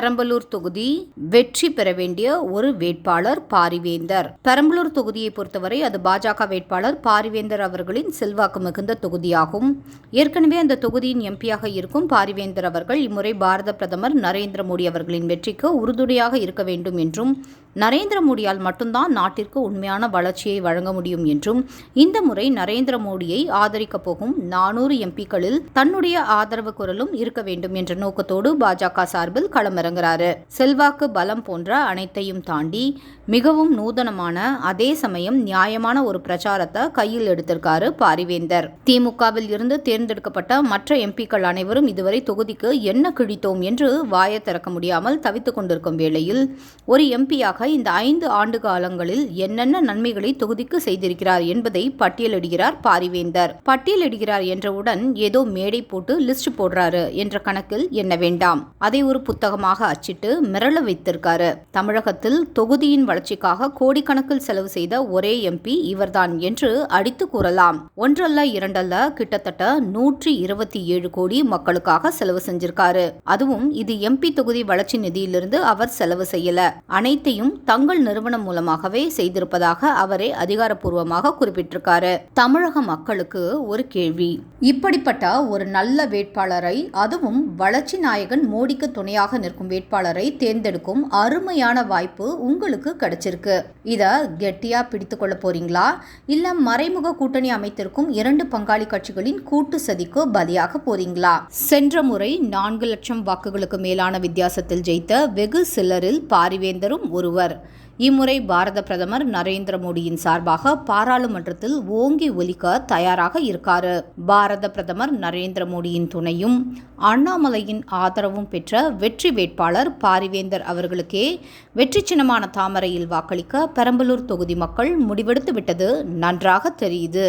பெரம்பலூர் தொகுதி வெற்றி பெற வேண்டிய ஒரு வேட்பாளர் பாரிவேந்தர். பெரம்பலூர் தொகுதியை பொறுத்தவரை அது பாஜக வேட்பாளர் பாரிவேந்தர் அவர்களின் செல்வாக்கு மிகுந்த தொகுதியாகும். ஏற்கனவே அந்த தொகுதியின் எம்பியாக இருக்கும் பாரிவேந்தர் அவர்கள் இம்முறை பாரத பிரதமர் நரேந்திர மோடி அவர்களின் வெற்றிக்கு உறுதுணையாக இருக்க வேண்டும் என்றும், நரேந்திர மோடியால் மட்டும்தான் நாட்டிற்கு உண்மையான வளர்ச்சியை வழங்க முடியும் என்றும், இந்த முறை நரேந்திர மோடியை ஆதரிக்கப் போகும் 400 எம்பிக்களில் தன்னுடைய ஆதரவு குரலும் இருக்க வேண்டும் என்ற நோக்கத்தோடு பாஜக சார்பில் களமிறங்குகிறாரு. செல்வாக்கு, பலம் போன்ற அனைத்தையும் தாண்டி மிகவும் நூதனமான, அதே சமயம் நியாயமான ஒரு பிரச்சாரத்தை கையில் எடுத்திருக்காரு பாரிவேந்தர். திமுகவில் இருந்து தேர்ந்தெடுக்கப்பட்ட மற்ற எம்பிக்கள் அனைவரும் இதுவரை தொகுதிக்கு என்ன கிழித்தோம் என்று வாயை திறக்க முடியாமல் தவித்துக் கொண்டிருக்கும் வேளையில், ஒரு எம்பியாக இந்த 5 ஆண்டு காலங்களில் என்னென்ன நன்மைகளை தொகுதிக்கு செய்திருக்கிறார் என்பதை பட்டியலிடுகிறார் பாரிவேந்தர். பட்டியலிடுகிறார் என்றவுடன் ஏதோ மேடை போட்டு லிஸ்ட் போடுறாரு என்ற கணக்கில் என்ன வேண்டாம். அதை ஒரு புத்தகமாக அச்சிட்டு மிரள வைத்திருக்காரு. தமிழகத்தில் தொகுதியின் வளர்ச்சிக்காக கோடிக்கணக்கில் செலவு செய்த ஒரே எம்பி இவர்தான் என்று அடித்து கூறலாம். ஒன்றல்ல இரண்டல்ல, கிட்டத்தட்ட 127 கோடி மக்களுக்காக செலவு செஞ்சிருக்காரு. அதுவும் இது எம்பி தொகுதி வளர்ச்சி நிதியிலிருந்து அவர் செலவு செய்யல, அனைத்தையும் தங்கள் நிறுவனம் மூலமாகவே செய்திருப்பதாக அவரே அதிகாரப்பூர்வமாக குறிப்பிட்டிருக்காரு. தமிழக மக்களுக்கு ஒரு கேள்வி, இப்படிப்பட்ட ஒரு நல்ல வேட்பாளரை, அதுவும் வளர்ச்சி நாயகன் மோடிக்கு துணையாக நிற்கும் வேட்பாளரை தேர்ந்தெடுக்கும் அருமையான வாய்ப்பு உங்களுக்கு கிடைச்சிருக்கு. இத கெட்டியா பிடித்து கொள்ள போறீங்களா, இல்ல மறைமுக கூட்டணி அமைத்திருக்கும் 2 பங்காளி கட்சிகளின் கூட்டு சதிக்கு பலியாக போறீங்களா? சென்ற முறை 4 லட்சம் வாக்குகளுக்கு மேலான வித்தியாசத்தில் ஜெயித்த வெகு சிலரில் பாரிவேந்தரும் ஒருவர். இம்முறை பாரத பிரதமர் நரேந்திர மோடியின் சார்பாக பாராளுமன்றத்தில் ஓங்கி ஒலிக்க தயாராக இருக்காரு. பாரத பிரதமர் நரேந்திர மோடியின் துணையும் அண்ணாமலையின் ஆதரவும் பெற்ற வெற்றி வேட்பாளர் பாரிவேந்தர் அவர்களுக்கே வெற்றி சின்னமான தாமரையில் வாக்களிக்க பெரம்பலூர் தொகுதி மக்கள் முடிவெடுத்து விட்டது நன்றாக தெரியுது.